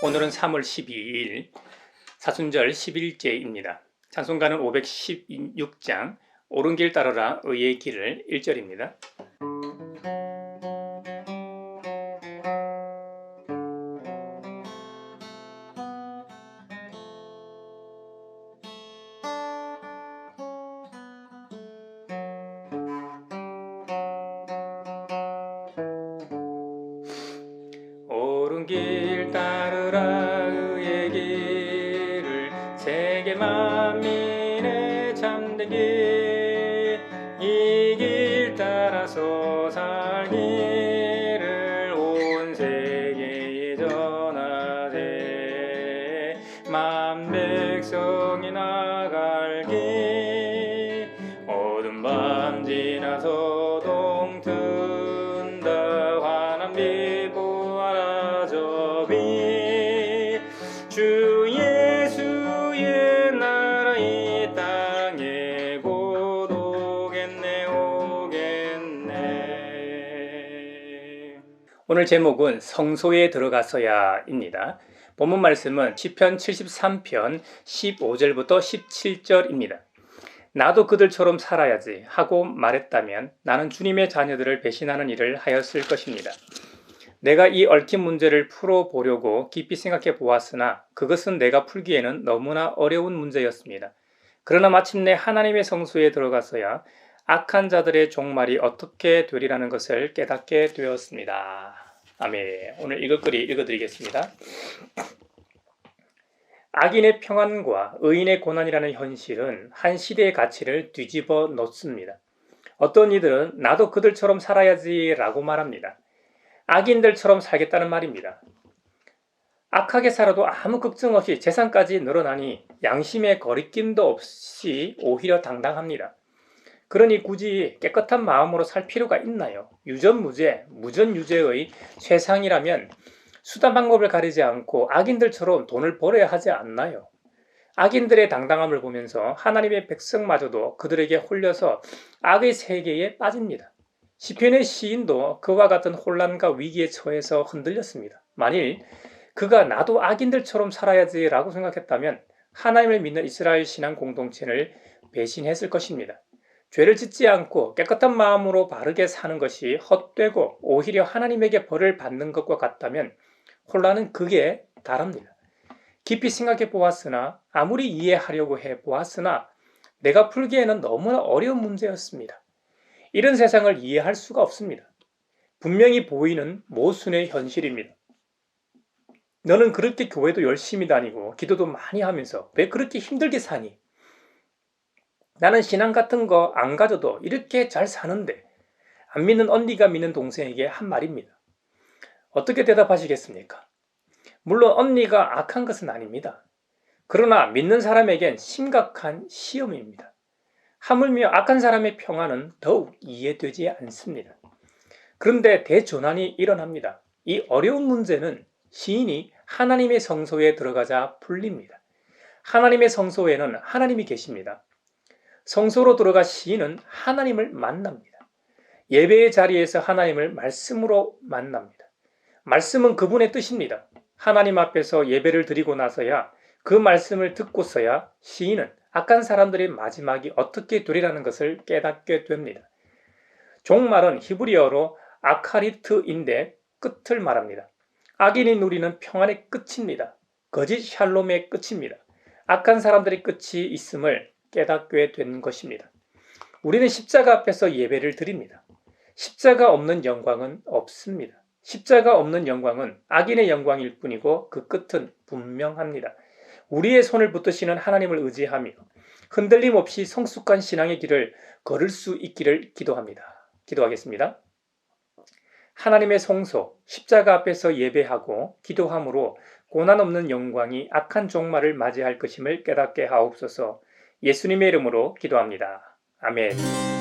오늘은 3월 12일 사순절 11제입니다. 찬송가는 516장 옳은 길 따르라 의의 길을 1절입니다. 옳은 길 따르라 의의 길을 세계 만민의 참된 길 이 길 따라서 살기를 온 세계에 전하세 만 백성이 나갈 길 어두운 밤 지나서 동튼다 환한 빛 보아라 저 빛 주 예수의 나라 이 땅에 곧 오겠네. 오늘 제목은 성소에 들어가서야입니다. 본문 말씀은 시편 73편 15절부터 17절입니다. 나도 그들처럼 살아야지 하고 말했다면 나는 주님의 자녀들을 배신하는 일을 하였을 것입니다. 내가 이 얽힌 문제를 풀어보려고 깊이 생각해 보았으나 그것은 내가 풀기에는 너무나 어려운 문제였습니다. 그러나 마침내 하나님의 성소에 들어가서야 악한 자들의 종말이 어떻게 되리라는 것을 깨닫게 되었습니다. 아멘. 오늘 읽을거리 읽어드리겠습니다. 악인의 평안과 의인의 고난이라는 현실은 한 시대의 가치를 뒤집어 놓습니다. 어떤 이들은 나도 그들처럼 살아야지 라고 말합니다. 악인들처럼 살겠다는 말입니다. 악하게 살아도 아무 걱정 없이 재산까지 늘어나니 양심의 거리낌도 없이 오히려 당당합니다. 그러니 굳이 깨끗한 마음으로 살 필요가 있나요? 유전무죄, 무전유죄의 세상이라면 수단 방법을 가리지 않고 악인들처럼 돈을 벌어야 하지 않나요? 악인들의 당당함을 보면서 하나님의 백성마저도 그들에게 홀려서 악의 세계에 빠집니다. 시편의 시인도 그와 같은 혼란과 위기에 처해서 흔들렸습니다. 만일 그가 나도 악인들처럼 살아야지 라고 생각했다면 하나님을 믿는 이스라엘 신앙 공동체를 배신했을 것입니다. 죄를 짓지 않고 깨끗한 마음으로 바르게 사는 것이 헛되고 오히려 하나님에게 벌을 받는 것과 같다면 혼란은 극에 달합니다. 깊이 생각해 보았으나 아무리 이해하려고 해 보았으나 내가 풀기에는 너무나 어려운 문제였습니다. 이런 세상을 이해할 수가 없습니다. 분명히 보이는 모순의 현실입니다. 너는 그렇게 교회도 열심히 다니고 기도도 많이 하면서 왜 그렇게 힘들게 사니? 나는 신앙 같은 거 안 가져도 이렇게 잘 사는데 안 믿는 언니가 믿는 동생에게 한 말입니다. 어떻게 대답하시겠습니까? 물론 언니가 악한 것은 아닙니다. 그러나 믿는 사람에겐 심각한 시험입니다. 하물며 악한 사람의 평안은 더욱 이해되지 않습니다. 그런데 대전환이 일어납니다. 이 어려운 문제는 시인이 하나님의 성소에 들어가자 풀립니다. 하나님의 성소에는 하나님이 계십니다. 성소로 들어가 시인은 하나님을 만납니다. 예배의 자리에서 하나님을 말씀으로 만납니다. 말씀은 그분의 뜻입니다. 하나님 앞에서 예배를 드리고 나서야 그 말씀을 듣고서야 시인은 악한 사람들의 마지막이 어떻게 되리라는 것을 깨닫게 됩니다. 종말은 히브리어로 아카리트인데 끝을 말합니다. 악인이 누리는 평안의 끝입니다. 거짓 샬롬의 끝입니다. 악한 사람들의 끝이 있음을 깨닫게 된 것입니다. 우리는 십자가 앞에서 예배를 드립니다. 십자가 없는 영광은 없습니다. 십자가 없는 영광은 악인의 영광일 뿐이고 그 끝은 분명합니다. 우리의 손을 붙드시는 하나님을 의지하며 흔들림 없이 성숙한 신앙의 길을 걸을 수 있기를 기도하겠습니다. 하나님의 성소, 십자가 앞에서 예배하고 기도함으로 고난 없는 영광이 악한 종말을 맞이할 것임을 깨닫게 하옵소서. 예수님의 이름으로 기도합니다. 아멘.